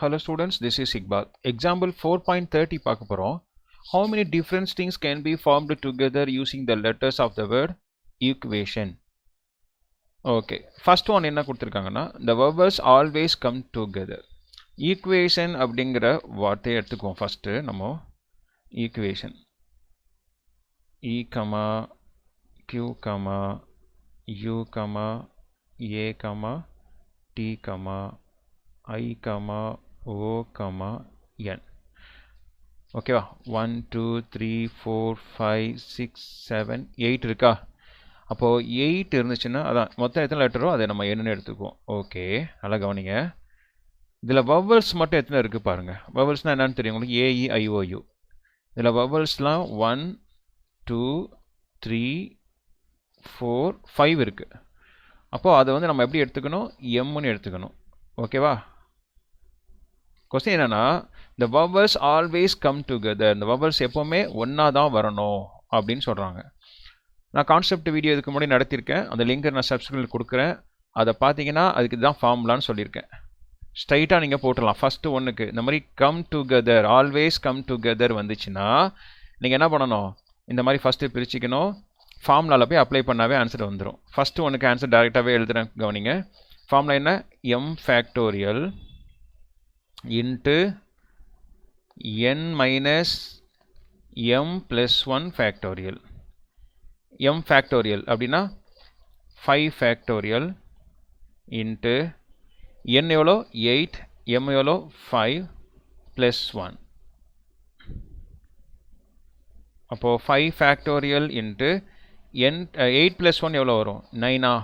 Hello students, this is Iqbal. Example 4.30 பார்க்க போறோம். How many different strings can be formed together using the letters of the word equation? Okay, first one என்ன கொடுத்திருக்காங்கன்னா the vowels always come together. Equation அப்படிங்கிற வார்த்தையை எடுத்துக்குவோம். first நம்ம equation e, q, u, a, t, I, O, N. ஓகேவா 1 2 3 4 5 6 7 8 இருக்கா? அப்போ 8 இருந்துச்சுன்னா அதான் மொத்தம் எத்தனை லெட்டரோ அதை நம்ம என்னன்னு எடுத்துக்குவோம். ஓகே, நல்லா கவனிங்க. இதில் வவல்ஸ் மட்டும் எத்தனை இருக்குது பாருங்கள். வவல்ஸ்னால் என்னன்னு தெரியும் உங்களுக்கு? A E I O U. இதில் வவல்ஸ்லாம் 1 2 3 4 5 இருக்குது. அப்போது அதை வந்து நம்ம எப்படி எடுத்துக்கணும்? எம்னு எடுத்துக்கணும். ஓகேவா? கொஸ்டின் என்னன்னா the vowels always come together. இந்த vowels எப்போவுமே ஒன்றா தான் வரணும் அப்படின்னு சொல்கிறாங்க. நான் கான்செப்ட் வீடியோ இதுக்கு முன்னாடி நடத்தியிருக்கேன். அந்த லிங்கை நான் சப்ஸ்கிரிப்ஷனில் கொடுக்குறேன். அதை பார்த்தீங்கன்னா அதுக்கு தான் ஃபார்முலான்னு சொல்லியிருக்கேன். ஸ்ட்ரைட்டாக நீங்கள் போட்டுடலாம். ஃபஸ்ட்டு ஒன்றுக்கு இந்த மாதிரி come together, always come together வந்துச்சுன்னா நீங்கள் என்ன பண்ணணும்? இந்த மாதிரி ஃபஸ்ட்டு பிரிச்சுக்கணும். ஃபார்முலாவில் போய் அப்ளை பண்ணாவே ஆன்சர் வந்துடும். ஃபஸ்ட்டு ஒன்றுக்கு ஆன்சர் டேரெக்டாகவே எழுதுகிறேன், கவனிங்க. ஃபார்முலா என்ன? M factorial into n minus m plus 1 factorial. m factorial அப்படின்னா 5 factorial into n எவ்வளோ? 8, m எவ்வளோ? 5 plus 1. அப்போ 5 factorial into n 8 plus 1 எவ்வளோ வரும்? 9.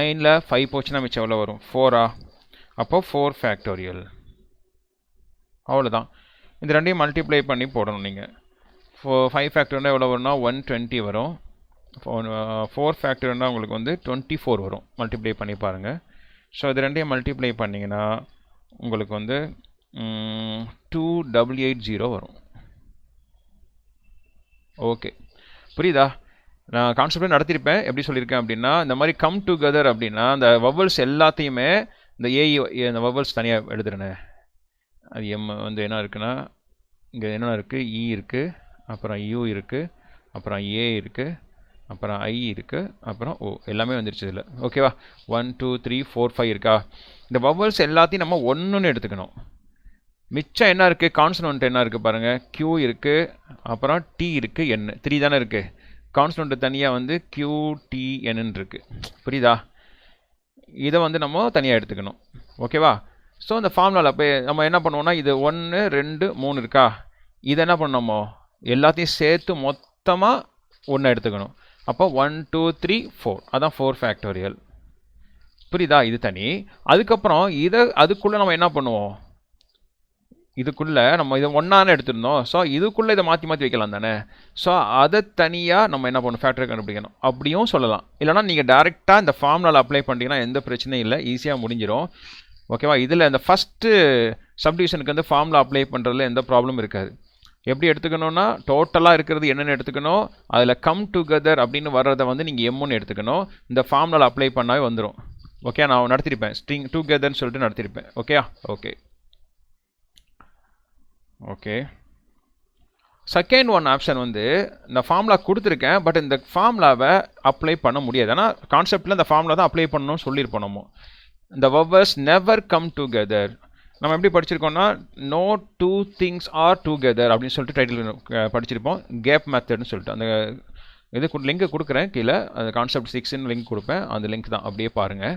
9ல் 5 போச்சுன்னா மிச்சம் எவ்வளோ வரும்? 4. அப்போ 4 factorial. அவ்வளோதான். இந்த ரெண்டையும் மல்டிப்ளை பண்ணி போடணும் நீங்கள். 5 ஃபேக்டர்னா எவ்வளோ வரும்னா 120 வரும். 4 ஃபேக்டர்னா உங்களுக்கு வந்து 24 வரும். மல்டிப்ளை பண்ணி பாருங்கள். ஸோ இது ரெண்டையும் மல்டிப்ளை பண்ணிங்கன்னா உங்களுக்கு வந்து 2880 வரும். ஓகே, புரியுதா? நான் கான்செப்ட் நடத்தியிருப்பேன். எப்படி சொல்லியிருக்கேன் அப்படின்னா, இந்த மாதிரி கம் டுகெதர் அப்படின்னா அந்த வவல்ஸ் எல்லாத்தையுமே இந்த ஏஇ இந்த வவல்ஸ் தனியாக எழுதுறேன்னு. அது எம் வந்து என்ன இருக்குன்னா, இங்கே என்ன இருக்குது? இ இருக்குது, அப்புறம் யூ இருக்குது, அப்புறம் ஏ இருக்குது, அப்புறம் ஐ இருக்குது, அப்புறம் ஓ, எல்லாமே வந்துருச்சு இதில். ஓகேவா? 1 2 3 4 5 இருக்கா? இந்த வவல்ஸ் எல்லாத்தையும் நம்ம ஒன்றுன்னு எடுத்துக்கணும். மிச்சம் என்ன இருக்குது? கான்சனன்ட் என்ன இருக்குது பாருங்கள். க்யூ இருக்குது, அப்புறம் டி இருக்குது, என் 3 தானே இருக்குது. கான்சனன்ட் தனியாக வந்து க்யூ டி என்னு இருக்குது. புரியுதா? இதை வந்து நம்ம தனியாக எடுத்துக்கணும். ஓகேவா? ஸோ இந்த ஃபார்முலாவில் போய் நம்ம என்ன பண்ணுவோம்னா, இது 1 2 3 இருக்கா? இதை என்ன பண்ணணுமோ எல்லாத்தையும் சேர்த்து மொத்தமாக ஒன்று எடுத்துக்கணும். அப்போ 1 2 3 4, அதான் 4 ஃபேக்டோரியல். புரியுதா? இது தனி. அதுக்கப்புறம் இதை அதுக்குள்ளே நம்ம என்ன பண்ணுவோம்? இதுக்குள்ளே நம்ம இதை ஒன்றானு எடுத்துருந்தோம். ஸோ இதுக்குள்ளே இதை மாற்றி வைக்கலாம் தானே. ஸோ அதை தனியாக நம்ம என்ன பண்ணணும்? ஃபேக்டரை கண்டுபிடிக்கணும். அப்படியும் சொல்லலாம். இல்லைனா நீங்கள் டேரெக்டாக இந்த ஃபார்முலாவில் அப்ளை பண்ணிட்டீங்கன்னா எந்த பிரச்சனையும் இல்லை, ஈஸியாக முடிஞ்சிடும். ஓகேவா? இதில் இந்த ஃபஸ்ட்டு சப்டிவிஷனுக்கு வந்து ஃபார்முலா அப்ளை பண்ணுறதுல எந்த ப்ராப்ளம் இருக்காது. எப்படி எடுத்துக்கணும்னா, டோட்டலாக இருக்கிறது என்னென்னு எடுத்துக்கணும். அதில் கம் டுகெதர் அப்படின்னு வர்றதை வந்து நீங்கள் எம்முன்னு எடுத்துக்கணும். இந்த ஃபார்முலாவில் அப்ளை பண்ணாவே வந்துடும். ஓகே, நான் நடத்திருப்பேன். ஸ்ட்ரிங் டுகெதர்னு சொல்லிட்டு நடத்திருப்பேன். Okay okay okay second one option வந்து இந்த ஃபார்முலா கொடுத்துருக்கேன், பட் இந்த ஃபார்முலாவை அப்ளை பண்ண முடியாது. ஆனால் கான்செப்டில் இந்த ஃபார்முலா தான் அப்ளை பண்ணணும்னு சொல்லியிருப்போம் நம்ம. இந்த vowels never come together. நம்ம எப்படி படிச்சிருக்கோம்னா, no two things are together அப்படின்னு சொல்லிட்டு டைட்டில் படிச்சிருப்போம். கேப் மெத்தட்னு சொல்லிட்டு அந்த இது லிங்க் கொடுக்குறேன் கீழே. அந்த கான்செப்ட் 6ன்னு லிங்க் கொடுப்பேன். அந்த லிங்க் தான், அப்படியே பாருங்கள்.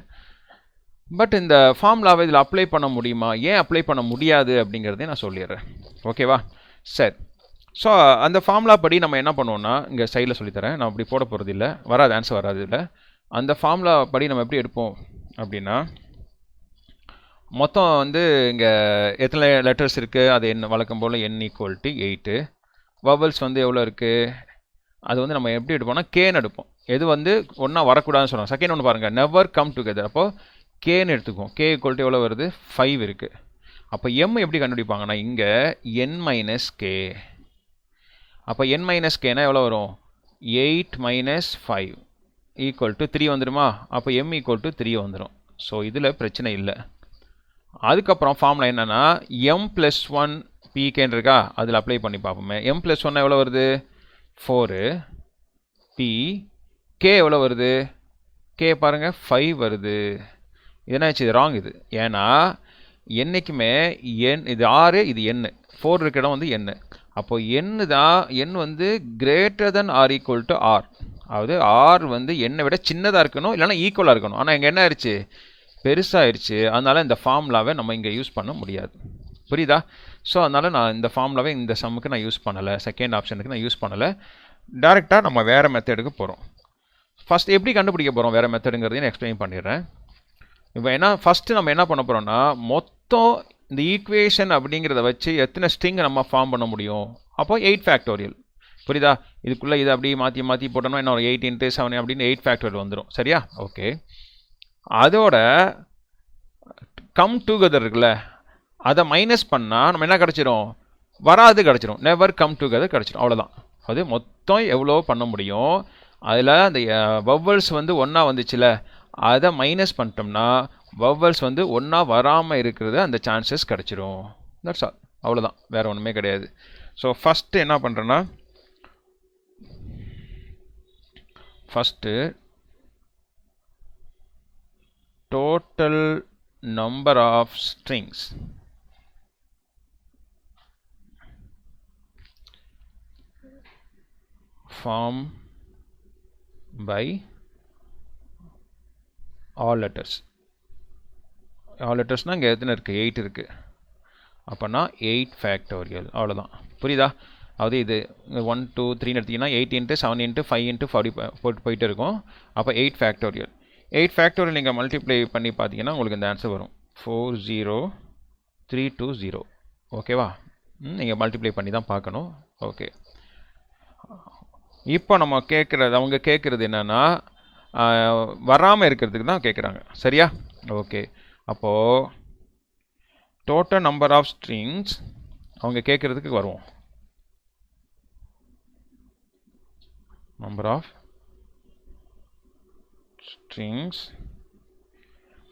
பட் இந்த ஃபார்முலாவை இதில் அப்ளை பண்ண முடியுமா, ஏன் அப்ளை பண்ண முடியாது அப்படிங்கிறதே நான் சொல்லிடுறேன். ஓகேவா? சரி. ஸோ அந்த ஃபார்முலா படி நம்ம என்ன பண்ணுவோம்னா, இங்கே சைடில் சொல்லித்தரேன். நான் அப்படி போட போகிறது இல்லை, வராது, ஆன்சர் வராது இல்லை. அந்த ஃபார்முலா படி நம்ம எப்படி எடுப்போம் அப்படின்னா, மொத்தம் வந்து இங்கே எத்தனை லெட்டர்ஸ் இருக்குது? அது என்ன வழக்கம் போல் n = 8. வவல்ஸ் வந்து எவ்வளோ இருக்குது? அது வந்து நம்ம எப்படி எடுப்போம்னா கேன்னு எடுப்போம். எது வந்து ஒன்றா வரக்கூடாதுன்னு சொல்லுவோம். செகண்ட் ஒன்று பாருங்கள், நெவர் கம் டுகெதர். அப்போது கேன்னு எடுத்துக்குவோம். கே = எவ்வளோ வருது? 5 இருக்குது. அப்போ எம் எப்படி கண்டுபிடிப்பாங்கன்னா, இங்கே n - k. அப்போ n - kனா எவ்வளோ வரும்? 8 - 5 = 3 வந்துடுமா? அப்போ m = 3 வந்துடும். ஸோ இதில் பிரச்சனை இல்லை. அதுக்கப்புறம் ஃபார்முலா என்னென்னா m+1 pkன்னு இருக்கா, அதில் அப்ளை பண்ணி பார்ப்போமே. m+1 எவ்வளோ வருது 4, p k எவ்வளோ வருது, k பாருங்கள் 5 வருது. என்னாச்சு, இது ராங். இது ஏன்னா என்றைக்குமே n இது r, இது n, 4 இருக்க இடம் வந்து n. அப்போது n தான், n வந்து greater than or equal to r. அதாவது r வந்து n விட சின்னதாக இருக்கணும், இல்லைனா ஈக்குவலாக இருக்கணும். ஆனால் இங்கே என்ன ஆயிடுச்சு, பெருசாகிடுச்சு. அதனால் இந்த ஃபார்முலாவை நம்ம இங்கே யூஸ் பண்ண முடியாது. புரியுதா? ஸோ அதனால் நான் இந்த ஃபார்முலாவை இந்த சம்முக்கு நான் யூஸ் பண்ணலை, செகண்ட் ஆப்ஷனுக்கு நான் யூஸ் பண்ணலை. டேரெக்டாக நம்ம வேறு மெத்தடுக்கு போகிறோம். ஃபஸ்ட் எப்படி கண்டுபிடிக்க போகிறோம் வேறு மெத்தடுங்கிறதையும் நான் எக்ஸ்பிளைன் பண்ணிடுறேன். இப்போ என்ன ஃபஸ்ட்டு நம்ம என்ன பண்ண போகிறோம்னா, மொத்தம் இந்த ஈக்குவேஷன் அப்படிங்கிறத வச்சு எத்தனை ஸ்ட்ரிங் நம்ம ஃபார்ம் பண்ண முடியும். அப்போ 8 ஃபேக்டோரியல். புரியுதா? இதுக்குள்ளே இது அப்படியே மாற்றி போட்டோம்னா என்ன ஒரு 8 × 7 அப்படின்னு 8 ஃபேக்டோரியல் வந்துடும். சரியா? ஓகே. அதோட கம் டுகெதர் இருக்குல்ல, அதை மைனஸ் பண்ணால் நம்ம என்ன கிடச்சிரும், வராது கிடச்சிரும், நெவர் கம் டுகெதர் கிடச்சிரும். அவ்வளோதான். அது மொத்தம் எவ்வளோ பண்ண முடியும். அதில் அந்த வவ்வல்ஸ் வந்து ஒன்றா வந்துச்சுல, அதை மைனஸ் பண்ணிட்டோம்னா வவ்வல்ஸ் வந்து ஒன்றா வராமல் இருக்கிறது அந்த சான்சஸ் கிடச்சிரும். That's all. அவ்வளோதான், வேறு ஒன்றுமே கிடையாது. ஸோ ஃபஸ்ட்டு என்ன பண்ணுறேன்னா, first total number of strings form by all letters. all lettersனா இங்கே எத்தனை இருக்குது, 8 இருக்குது. அப்போனா 8 ஃபேக்டோரியல். அவ்வளோதான். புரியுதா? அதாவது இது 1 2 3 எடுத்திங்கன்னா 8 × 7 × 5 × 40 போயிட்டு இருக்கும். அப்போ 8 ஃபேக்டோரியல். 8 ஃபேக்டோரியல் நீங்கள் மல்டிப்ளை பண்ணி பார்த்தீங்கன்னா உங்களுக்கு இந்த ஆன்சர் வரும் 40320. ஓகேவா? நீங்கள் மல்டிப்ளை பண்ணி தான் பார்க்கணும். ஓகே. இப்போ நம்ம கேட்குறது, அவங்க கேட்குறது என்னென்னா வராமல் இருக்கிறதுக்கு தான் கேட்குறாங்க. சரியா? ஓகே. அப்போது டோட்டல் நம்பர் ஆஃப் ஸ்ட்ரிங்ஸ் அவங்க கேட்குறதுக்கு வருவோம். Number of strings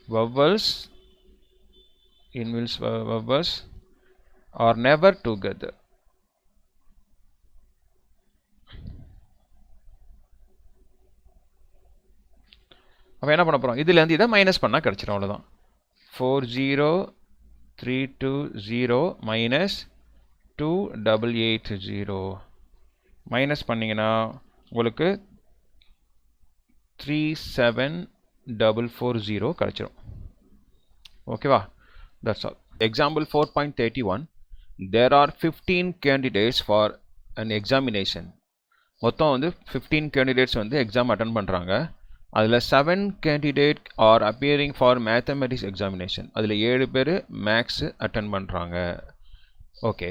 vowels involves vowels are never together. அப்போ என்ன பண்ண போகிறோம், இதுலேருந்து இதை மைனஸ் பண்ணால் கிடச்சிடும். அவ்வளோதான். 40320 மைனஸ் 2880 மைனஸ் பண்ணிங்கன்னா உங்களுக்கு 37440 கிடச்சிரும். ஓகேவா? That's all. Example 4.31. There are 15 candidates for an examination. மொத்தம் வந்து 15 candidates வந்து எக்ஸாம் அட்டன் பண்ணுறாங்க. அதில் 7 candidates are appearing for mathematics examination. அதில் 7 பேர் மேக்ஸு அட்டன் பண்ணுறாங்க. Okay.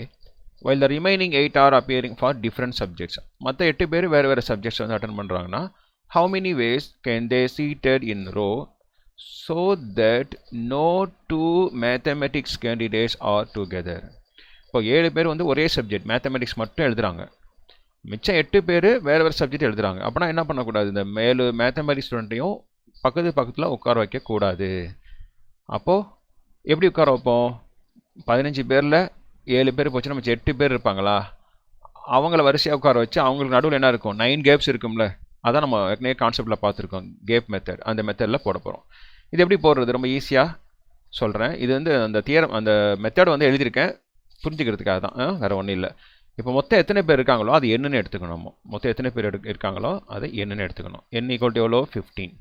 while the remaining 8 are appearing for different subjects. மற்ற 8 பேர் வேறு வேறு சப்ஜெக்ட்ஸ் வந்து அட்டன் பண்ணுறாங்கன்னா how many ways can they seated in row so that no 2 mathematics candidates are together. இப்போ 7 பேர் வந்து ஒரே சப்ஜெக்ட் மேத்தமெட்டிக்ஸ் மட்டும் எழுதுகிறாங்க, மிச்சம் 8 பேர் வேறு வேறு சப்ஜெக்ட் எழுதுகிறாங்க. அப்படின்னா என்ன பண்ணக்கூடாது, இந்த மேத்தமெட்டிக்ஸ் ஸ்டூடெண்ட்டையும் பக்கத்தில் உட்கார வைக்கக்கூடாது. அப்போது எப்படி உட்கார வைப்போம், 15 பேரில் 7 பேர் போச்சுன்னா மிச்சம் 8 பேர் இருப்பாங்களா, அவங்கள வரிசையாக உட்கார வச்சு அவங்களுக்கு நடுவில் என்ன இருக்கும், 9 கேப்ஸ் இருக்கும்ல. அதான் நம்ம ஏற்கனவே கான்செப்டில் பார்த்துருக்கோம், கேப் மெத்தட். அந்த மெத்தடில் போட போகிறோம். இது எப்படி போடுறது ரொம்ப ஈஸியாக சொல்கிறேன். இது வந்து அந்த தியரம், அந்த மெத்தட் வந்து எழுதியிருக்கேன் புரிஞ்சுக்கிறதுக்காக தான், வேறு ஒன்றும் இல்லை. இப்போ மொத்தம் எத்தனை பேர் இருக்காங்களோ அது என்னன்னு எடுத்துக்கணும். மொத்தம் எத்தனை பேர் இருக்காங்களோ அதை என்னன்னு எடுத்துக்கணும். n = எவ்வளோ 15.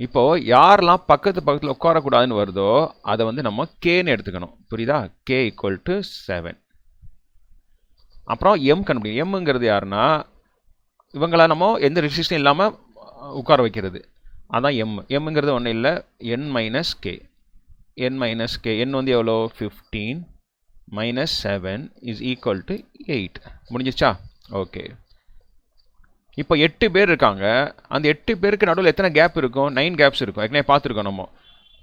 இப்போது யாரெல்லாம் பக்கத்தில் உட்காரக்கூடாதுன்னு வருதோ அதை வந்து நம்ம கேன்னு எடுத்துக்கணும். புரியுதா? k = 7. அப்புறம் m கண்டுபிடிக்கும். எம்ங்கிறது யாருன்னா இவங்கள நம்ம எந்த ரெஸ்ட்ரிக்ஷன் இல்லாமல் உட்கார வைக்கிறது, அதான் எம்ங்கிறது ஒன்றும் இல்லை, n - k. n வந்து எவ்வளோ 15 - 7 = 8. முடிஞ்சிச்சா? ஓகே. இப்போ 8 பேர் இருக்காங்க. அந்த 8 பேருக்கு நடுவில் எத்தனை கேப் இருக்கும், 9 கேப்ஸ் இருக்கும். ஏற்கனவே பார்த்துருக்கோம் நம்ம.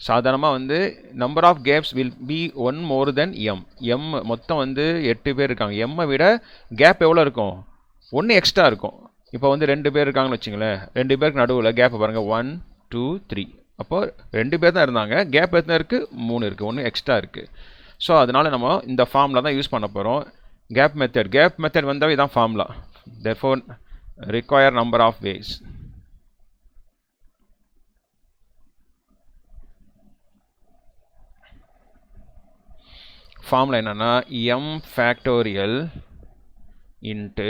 சாதாரணமாக வந்து number of gaps will be 1 more than m. மொத்தம் வந்து 8 பேர் இருக்காங்க. எம்மை விட கேப் எவ்வளோ இருக்கும், 1 எக்ஸ்ட்ரா இருக்கும். இப்போ வந்து 2 பேர் இருக்காங்கன்னு வச்சுங்களேன், 2 பேருக்கு நடுவில் கேப் பாருங்கள் 1 2 3. அப்போ 2 பேர் தான் இருந்தாங்க. கேப் எத்தனை இருக்குது? 3 இருக்குது. 1 எக்ஸ்ட்ரா இருக்குது. ஸோ அதனால் நம்ம இந்த ஃபார்முலா தான் யூஸ் பண்ண போகிறோம். கேப் மெத்தட் வந்தால் இதான் formula. therefore require number of ways. Formula என்னன்னா m factorial into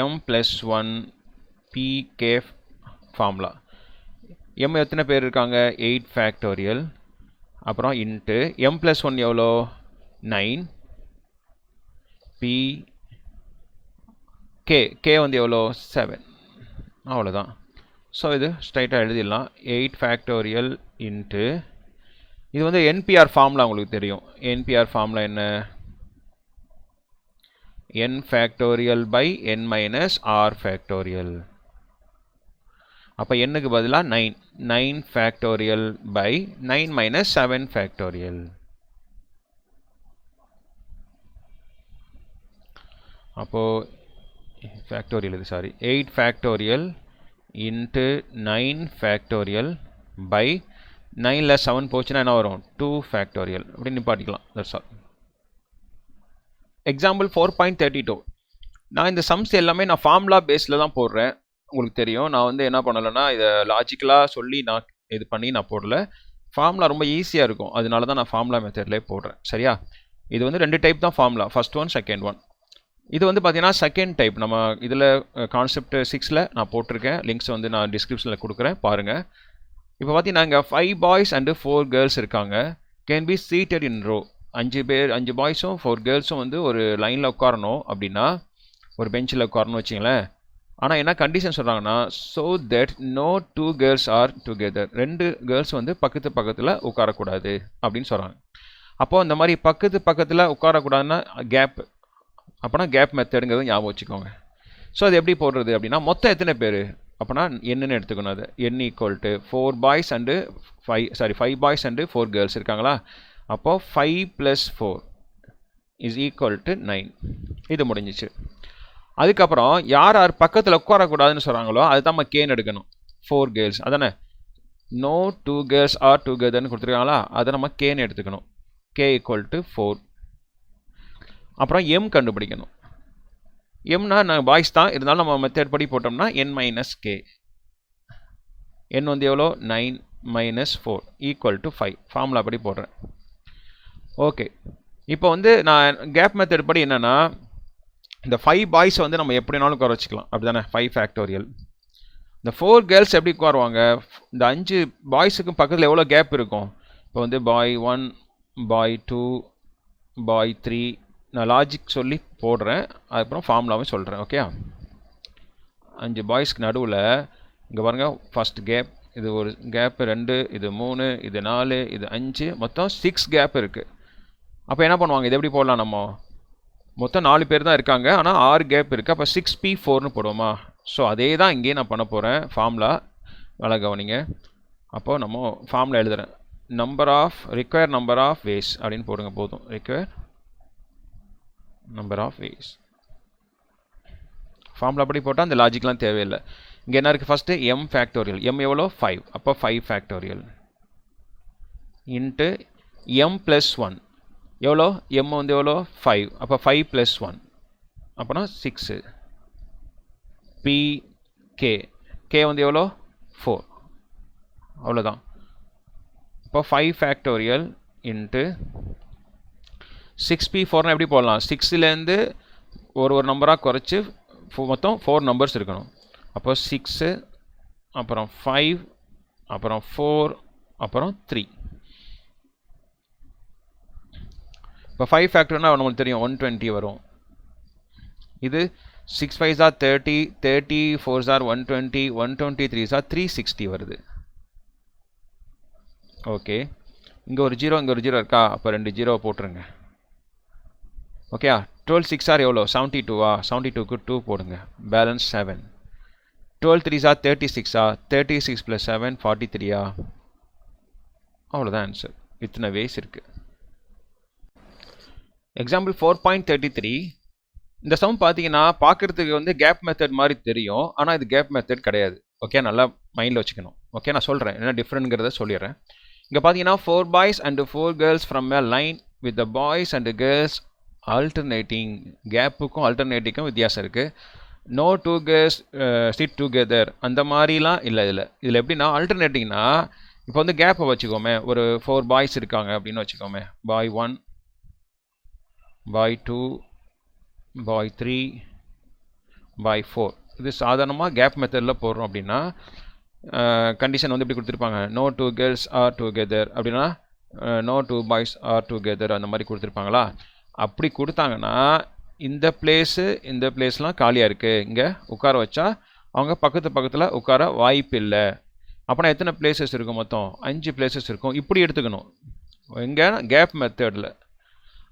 m plus 1 pk formula. m எத்தனை பேர் இருக்காங்க? 8 factorial. அப்புறம் இன்ட்டு m plus 1 எவ்வளோ? 9 p k வந்து எவ்வளோ? 7. அவ்வளோதான். ஸோ இது ஸ்ட்ரைட்டாக எழுதிடலாம். 8 factorial இன்ட்டு இது வந்து NPR ஃபார்முலா உங்களுக்கு தெரியும். NPR ஃபார்முலா என்ன? n factorial by n minus r factorial. அப்போ nக்கு பதிலாக 9 factorial by 9 minus 7 factorial. அப்போது factorial இது 8 factorial into 9 factorial by 9ல 7 போச்சுன்னா என்ன வரும்? 2 factorial. அப்படி நிப்பாட்டிக்கலாம். That's all. எக்ஸாம்பிள் 4.32. நான் இந்த சம்ஸ் எல்லாமே நான் ஃபார்முலா பேஸில் தான் போடுறேன். உங்களுக்கு தெரியும், நான் வந்து என்ன பண்ணலைன்னா இதை லாஜிக்கலாக சொல்லி நான் இது பண்ணி நான் போடல. ஃபார்முலா ரொம்ப ஈஸியாக இருக்கும், அதனால தான் நான் ஃபார்முலா மெத்தட்லேயே போடுறேன். சரியா? இது வந்து 2 டைப் தான் formula, first one second one. இது வந்து பார்த்தீங்கன்னா செகண்ட் டைப். நம்ம இதில் கான்செப்ட் 6ல் நான் போட்டிருக்கேன். லிங்க்ஸ் வந்து நான் டிஸ்கிரிப்ஷனில் கொடுக்குறேன், பாருங்கள். இப்போ பார்த்தீங்கன்னா இங்கே 5 பாய்ஸ் அண்டு 4 கேர்ள்ஸ் இருக்காங்க. Can be seated in row. 5 பாய்ஸும் 4 கேர்ள்ஸும் வந்து ஒரு லைனில் உட்காரணும் அப்படின்னா, ஒரு பெஞ்சில் உட்காரணும் வச்சிங்களேன். ஆனால் என்ன கண்டிஷன் சொல்கிறாங்கன்னா, so that no 2 girls are together. 2 girls வந்து பக்கத்தில் உட்காரக்கூடாது அப்படின்னு சொல்கிறாங்க. அப்போது இந்த மாதிரி பக்கத்தில் உட்காரக்கூடாதுன்னா கேப், அப்போனா கேப் மெத்தடுங்கிறது ஞாபகம் வச்சுக்கோங்க. ஸோ அது எப்படி போடுறது அப்படின்னா, மொத்தம் எத்தனை பேர் அப்போனா என்னன்னு எடுத்துக்கணும். அது n equal to 4 boys and 5 boys and 4 girls இருக்காங்களா? அப்போது 5 + 4 இஸ் ஈக்குவல் டு 9. இது முடிஞ்சிச்சு. அதுக்கப்புறம் யார் பக்கத்தில் உட்காரக்கூடாதுன்னு சொல்கிறாங்களோ அது தான் நம்ம கேன்னு எடுக்கணும். 4 கேர்ள்ஸ் அதானே, நோ 2 கேர்ள்ஸ் ஆர் டுகெதர்னு கொடுத்துருக்காங்களா, அதை நம்ம கேன்னு எடுத்துக்கணும். k equal to 4. அப்புறம் m கண்டுபிடிக்கணும். mனா நான் பாய்ஸ் தான் இருந்தாலும் நம்ம மெத்தட் படி போட்டோம்னா n - k. n வந்து எவ்வளோ? 9 - 4 ஈக்குவல் டு 5. ஃபார்முலா படி போடுறேன். ஓகே, இப்போ வந்து நான் கேப் மெத்தட் படி என்னென்னா, இந்த 5 பாய்ஸ் வந்து நம்ம எப்படினாலும் உட்கார வச்சுக்கலாம், அப்படி தானே? 5 ஃபேக்டோரியல். இந்த 4 கேர்ள்ஸ் எப்படி உட்காருவாங்க? இந்த 5 பாய்ஸுக்கும் பக்கத்தில் எவ்வளோ கேப் இருக்கும்? இப்போ வந்து பாய் 1, பாய் 2, பாய் 3, நான் லாஜிக் சொல்லி போடுறேன், அதுக்கப்புறம் ஃபார்முலாவும் சொல்கிறேன். ஓகே, 5 பாய்ஸ்க்கு நடுவில் இங்கே பாருங்கள், ஃபஸ்ட் கேப், இது ஒரு கேப்பு 2, இது 3, இது 4, இது 5, மொத்தம் 6 கேப் இருக்குது. அப்போ என்ன பண்ணுவாங்க? இது எப்படி போடலாம்? நம்ம மொத்தம் 4 பேர் தான் இருக்காங்க, ஆனால் 6 கேப் இருக்குது. அப்போ 6p4னு போடுவோமா? ஸோ அதே தான் இங்கேயே நான் பண்ண போகிறேன். ஃபார்முலா நல்லா கவனிங்க. அப்போது நம்ம ஃபார்முலா எழுதுகிறேன். ரிக்வயர் நம்பர் ஆஃப் வேஸ் அப்படின்னு போடுங்க போதும். Require number of ways. Formula படி போட்டால் அந்த லாஜிக்லாம் தேவையில்லை. இங்கே என்ன இருக்குது? First m factorial. m எவ்வளோ? 5. அப்போ 5 ஃபேக்டோரியல் இன்ட்டு m + 1 எவ்வளோ? m வந்து எவ்வளோ? 5. அப்போ 5 + 1 அப்போனா 6. p k வந்து எவ்வளோ? 4. அவ்வளோதான். இப்போ 5 ஃபேக்டோரியல் இன்ட்டு 6p4னா எப்படி போடலாம்? 6லேருந்து ஒரு நம்பராக குறைச்சி மொத்தம் 4 நம்பர்ஸ் இருக்கணும். அப்போ 6, அப்புறம் 5, அப்புறம் 4, அப்புறம் 3. இப்போ 5 ஃபேக்டர்னா நம்மளுக்கு தெரியும் 120 வரும். இது 6 5s are 30, 30 4s are 120, 123s are 360 வருது. ஓகே, இங்கே ஒரு 0 இங்கே ஒரு 0 இருக்கா? அப்போ 2 0 போட்டுருங்க. ஓகே, 12 6 ஆர் எவ்வளோ? 72வா? 72க்கு 2 போடுங்க, பேலன்ஸ் 7. 12 3s are 36ஆ? 36 + 7 43ஆ? அவ்வளோதான் ஆன்சர். இத்தனை வேஸ் இருக்குது. எக்ஸாம்பிள் 4.33. இந்த சம் பார்த்தீங்கன்னா பார்க்குறதுக்கு வந்து கேப் மெத்தட் மாதிரி தெரியும், ஆனால் இது கேப் மெத்தட் கிடையாது. ஓகே, நல்லா மைண்டில் வச்சுக்கணும். ஓகே, நான் சொல்கிறேன் என்ன டிஃப்ரெண்ட்ங்கிறத சொல்லிடுறேன். இங்கே பார்த்தீங்கன்னா 4 boys and 4 girls from a line with the boys and the girls alternating. கேப்புக்கும் ஆல்டர்னேட்டிங்கும் வித்தியாசம் இருக்குது. நோ 2 girls sit together அந்த மாதிரிலாம் இல்லை. இதில் எப்படின்னா ஆல்டர்னேட்டிங்னா இப்போ வந்து கேப்பை வச்சுக்கோமே, ஒரு 4 boys இருக்காங்க அப்படின்னு வச்சுக்கோமே, பாய் 1, பாய் 2, பாய் 3, பாய் 4. இது சாதாரணமாக கேப் மெத்தடில் போடுறோம் அப்படின்னா கண்டிஷன் வந்து எப்படி கொடுத்துருப்பாங்க, நோ 2 girls are together அப்படின்னா நோ 2 boys are together அந்த மாதிரி கொடுத்துருப்பாங்களா. அப்படி கொடுத்தாங்கன்னா இந்த பிளேஸ்லாம் காலியாக இருக்குது, இங்கே உட்கார வச்சா அவங்க பக்கத்தில் உட்கார வாய்ப்பு இல்லை. அப்போனா எத்தனை பிளேசஸ் இருக்கும், மொத்தம் 5 பிளேசஸ் இருக்கும். இப்படி எடுத்துக்கணும் எங்கே கேப் மெத்தடில்.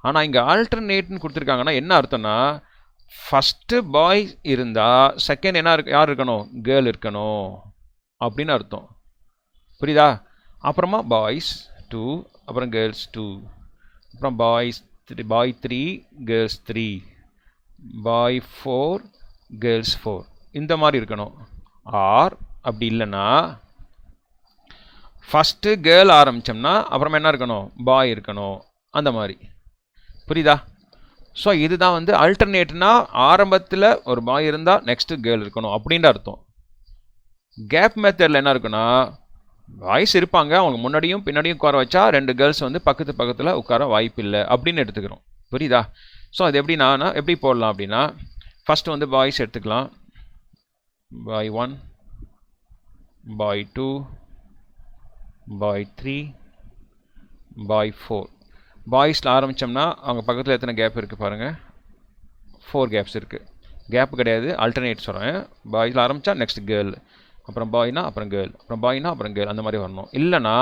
ஆனால் இங்கே ஆல்டர்னேட்னு கொடுத்துருக்காங்கன்னா என்ன அர்த்தம்னா, ஃபஸ்ட்டு பாய் இருந்தால் செகண்ட் யார் இருக்கணும், கேர்ள் இருக்கணும் அப்படின்னு அர்த்தம். புரியுதா? அப்புறமா பாய்ஸ் 2, அப்புறம் கேர்ள்ஸ் 2, அப்புறம் பாய் 3 கேர்ள்ஸ் 3, பாய் 4 கேர்ள்ஸ் 4 இந்த மாதிரி இருக்கணும். ஆர் அப்படி இல்லைன்னா ஃபஸ்ட்டு கேர்ள் ஆரம்பித்தோம்னா அப்புறமா என்ன இருக்கணும், பாய் இருக்கணும் அந்த மாதிரி. புரியுதா? ஸோ இதுதான் வந்து அல்டர்னேட்னா ஆரம்பத்தில் ஒரு பாய் இருந்தால் நெக்ஸ்ட்டு கேர்ள் இருக்கணும் அப்படின்ற அர்த்தம். கேப் மெத்தடில் என்ன இருக்குன்னா, பாய்ஸ் இருப்பாங்க, அவங்க முன்னாடியும் பின்னாடியும் உட்கார வச்சா 2 கேர்ள்ஸ் வந்து பக்கத்தில் உட்கார வாய்ப்பு இல்லை அப்படின்னு எடுத்துக்கிறோம். புரியுதா? ஸோ அது எப்படின்னா எப்படி போடலாம் அப்படின்னா, ஃபஸ்ட்டு வந்து பாய்ஸ் எடுத்துக்கலாம். பாய் 1, பாய் 2, பாய் 3, பாய் 4. பாய்ஸில் ஆரம்பித்தோம்னா அவங்க பக்கத்தில் எத்தனை கேப் இருக்குது பாருங்கள், 4 கேப்ஸ் இருக்குது. கேப்பு கிடையாது, ஆல்டர்னேட் சொல்கிறேன். பாய்ஸில் ஆரம்பித்தா நெக்ஸ்ட் கேர்ள், அப்புறம் பாய்னா அப்புறம் கேர்ள், அப்புறம் பாய்னா அப்புறம் கேர்ள் அந்த மாதிரி வரணும். இல்லைனா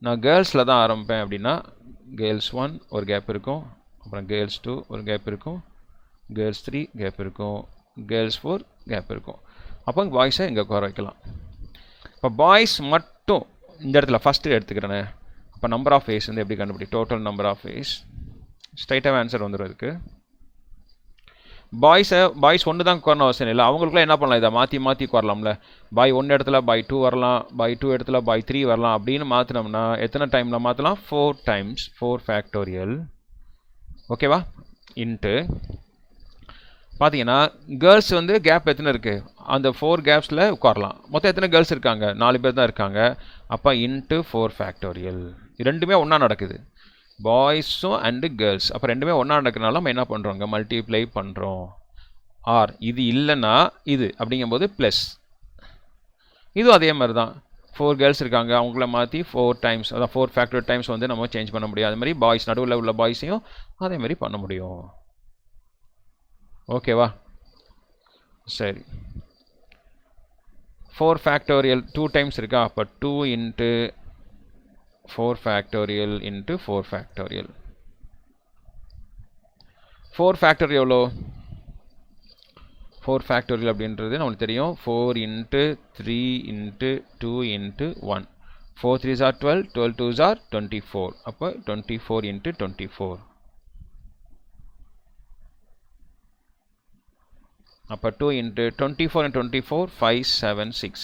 நான் கேர்ள்ஸில் தான் ஆரம்பிப்பேன் அப்படின்னா கேர்ள்ஸ் 1 ஒரு கேப் இருக்கும், அப்புறம் கேர்ள்ஸ் 2 ஒரு கேப் இருக்கும், கேர்ள்ஸ் 3 கேப் இருக்கும், கேர்ள்ஸ் 4 கேப் இருக்கும். அப்போ பாய்ஸை இங்கே உட்கார வைக்கலாம். இப்போ பாய்ஸ் மட்டும் இந்த இடத்துல ஃபஸ்ட்டு எடுத்துக்கிறேனே. இப்போ நம்பர் ஆஃப் ஃபேஸ் வந்து எப்படி கண்டுபிடி, டோட்டல் நம்பர் ஆஃப் ஃபேஸ் ஸ்ட்ரைட்டாக ஆன்சர் வந்துடும். இதுக்கு பாய்ஸ் ஒன்று தான் உட்காரணும் அவசியம் இல்லை. அவங்களுக்குலாம் என்ன பண்ணலாம், இதை மாற்றி உட்காரலாம்ல. பாய் 1 இடத்துல பாய் 2 வரலாம், பாய் 2 இடத்துல பாய் 3 வரலாம். அப்படின்னு மாற்றினோம்னா எத்தனை டைமில் மாற்றலாம், 4 times 4 ஃபேக்டோரியல். ஓகேவா? இன்ட்டு பார்த்தீங்கன்னா கேர்ள்ஸ் வந்து கேப் எத்தனை இருக்குது, அந்த 4 கேப்ஸில் உட்காரலாம். மொத்தம் எத்தனை கேர்ள்ஸ் இருக்காங்க, 4 பேர் தான் இருக்காங்க. அப்போ இன்ட்டு 4 ஃபேக்டோரியல். ரெண்டுமே ஒன்றா நடக்குது, பாய்ஸும் அண்டு கேர்ள்ஸ். அப்போ ரெண்டுமே ஒன்றா நடக்கிறனால நம்ம என்ன பண்ணுறோங்க, மல்டிப்ளை பண்ணுறோம். ஆர் இது இல்லைன்னா இது அப்படிங்கும்போது ப்ளஸ். இதுவும் அதே மாதிரி தான், 4 கேர்ள்ஸ் இருக்காங்க, அவங்கள மாற்றி 4 times, அதான் 4 ஃபேக்டர் டைம்ஸ் வந்து நம்ம சேஞ்ச் பண்ண முடியும். அதே மாதிரி பாய்ஸ் நடுவில் உள்ள பாய்ஸையும் அதே மாதிரி பண்ண முடியும். ஓகேவா? சரி, 4 ஃபேக்டோரியல் 2 times இருக்கா, அப்போ 2 into 4 factorial into 4 factorial. 4 factorial எவ்வளோ, 4 ஃபேக்டோரியல் அப்படின்றது நம்மளுக்கு தெரியும், 4 into 3 into 2 into 1. 4 3s are 12, 12 2s are 24. அப்போ 24 இன்ட்டு 24. அப்போ 2 இன்ட்டு 24 and 24 5 7 6.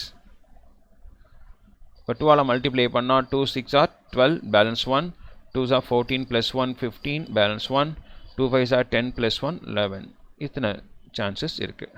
இப்போ 2 மல்டிப்ளை பண்ணால் 2 6 are 12, balance 1, 2s are 14 + 1 15, balance 1, 2 5s are 10 + 1 11. இத்தனை சான்சஸ் இருக்குது.